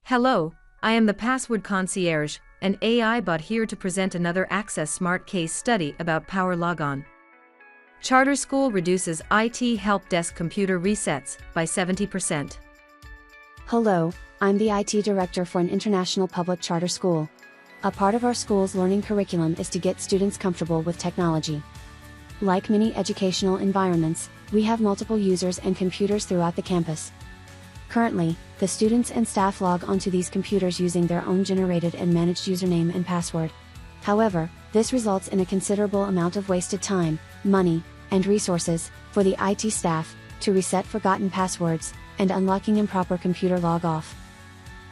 Hello, I am the Password Concierge, an AI bot here to present another Access Smart case study about Power Logon. Charter school reduces IT help desk computer resets by 70%. Hello, I'm the IT director for an international public charter school. A part of our school's learning curriculum is to get students comfortable with technology. Like many educational environments, we have multiple users and computers throughout the campus. Currently, the students and staff log onto these computers using their own generated and managed username and password. However, this results in a considerable amount of wasted time, money, and resources for the IT staff to reset forgotten passwords and unlocking improper computer log off.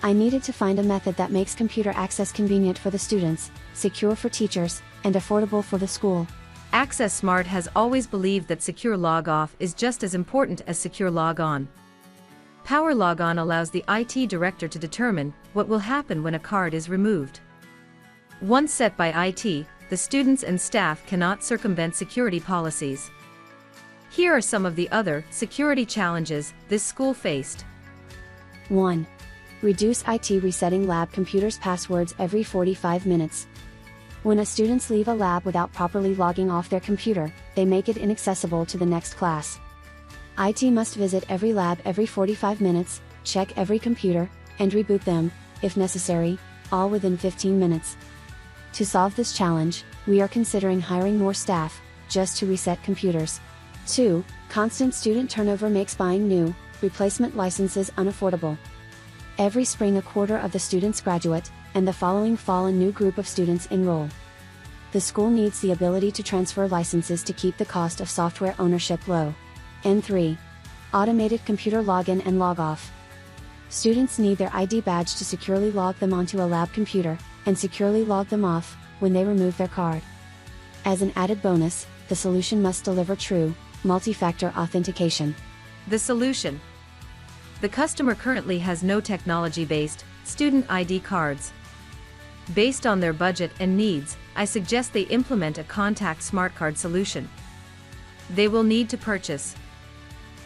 I needed to find a method that makes computer access convenient for the students, secure for teachers, and affordable for the school. Access Smart has always believed that secure log off is just as important as secure log on. Power Logon allows the IT director to determine what will happen when a card is removed. Once set by IT, the students and staff cannot circumvent security policies. Here are some of the other security challenges this school faced. 1. Reduce IT resetting lab computers' passwords every 45 minutes. When students leave a lab without properly logging off their computer, they make it inaccessible to the next class. IT must visit every lab every 45 minutes, check every computer, and reboot them, if necessary, all within 15 minutes. To solve this challenge, we are considering hiring more staff, just to reset computers. 2. Constant student turnover makes buying new, replacement licenses unaffordable. Every spring a quarter of the students graduate, and the following fall a new group of students enroll. The school needs the ability to transfer licenses to keep the cost of software ownership low. And 3. Automated computer login and log off. Students need their ID badge to securely log them onto a lab computer, and securely log them off when they remove their card. As an added bonus, the solution must deliver true, multi-factor authentication. The solution. The customer currently has no technology-based student ID cards. Based on their budget and needs, I suggest they implement a Contact Smart Card solution. They will need to purchase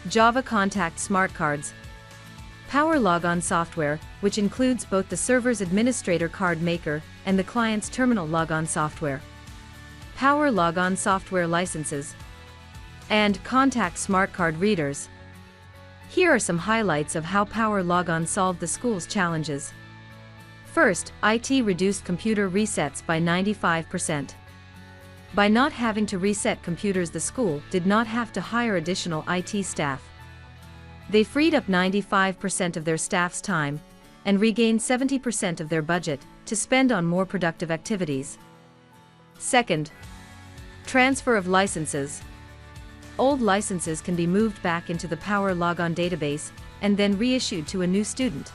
Java Contact Smart Cards, Power Logon software, which includes both the server's administrator card maker and the client's terminal logon software, Power Logon software licenses, and Contact Smart Card readers. Here are some highlights of how Power Logon solved the school's challenges. First, IT reduced computer resets by 95%. By not having to reset computers, the school did not have to hire additional IT staff. They freed up 95% of their staff's time and regained 70% of their budget to spend on more productive activities. Second, transfer of licenses. Old licenses can be moved back into the Power Logon database and then reissued to a new student.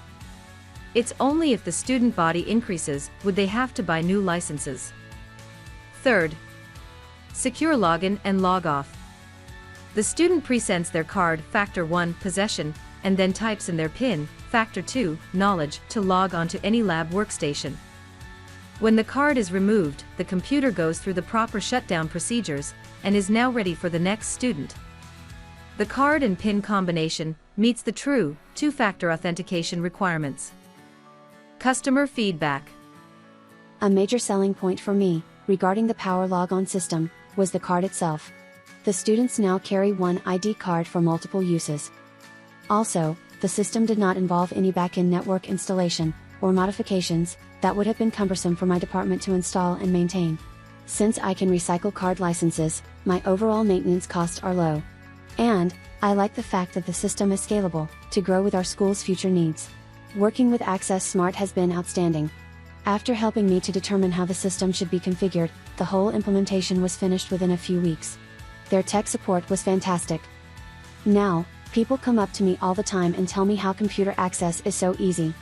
It's only if the student body increases would they have to buy new licenses. Third, secure login and log off. The student presents their card, factor 1, possession, and then types in their PIN, factor 2, knowledge, to log onto any lab workstation. When the card is removed, the computer goes through the proper shutdown procedures and is now ready for the next student. The card and PIN combination meets the true, two-factor authentication requirements. Customer feedback. A major selling point for me, regarding the Power Logon system, was the card itself. The students now carry one ID card for multiple uses. Also, the system did not involve any back-end network installation or modifications that would have been cumbersome for my department to install and maintain. Since I can recycle card licenses, my overall maintenance costs are low. And I like the fact that the system is scalable to grow with our school's future needs. Working with Access Smart has been outstanding. After helping me to determine how the system should be configured, the whole implementation was finished within a few weeks. Their tech support was fantastic. Now, people come up to me all the time and tell me how computer access is so easy.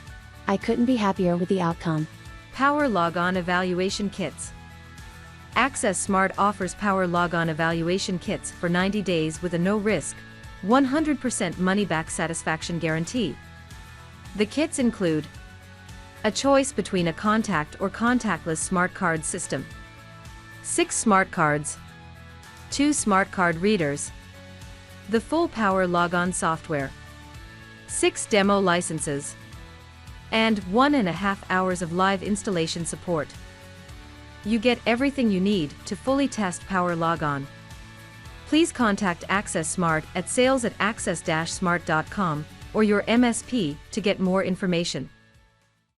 I couldn't be happier with the outcome. Power Logon evaluation kits. Access Smart offers Power Logon evaluation kits for 90 days with a no-risk, 100% money-back satisfaction guarantee. The kits include a choice between a contact or contactless smart card system, 6 smart cards, 2 smart card readers, the full Power Logon software, 6 demo licenses, and 1.5 hours of live installation support. You get everything you need to fully test Power Logon. Please contact Access Smart at sales@access-smart.com or your MSP to get more information.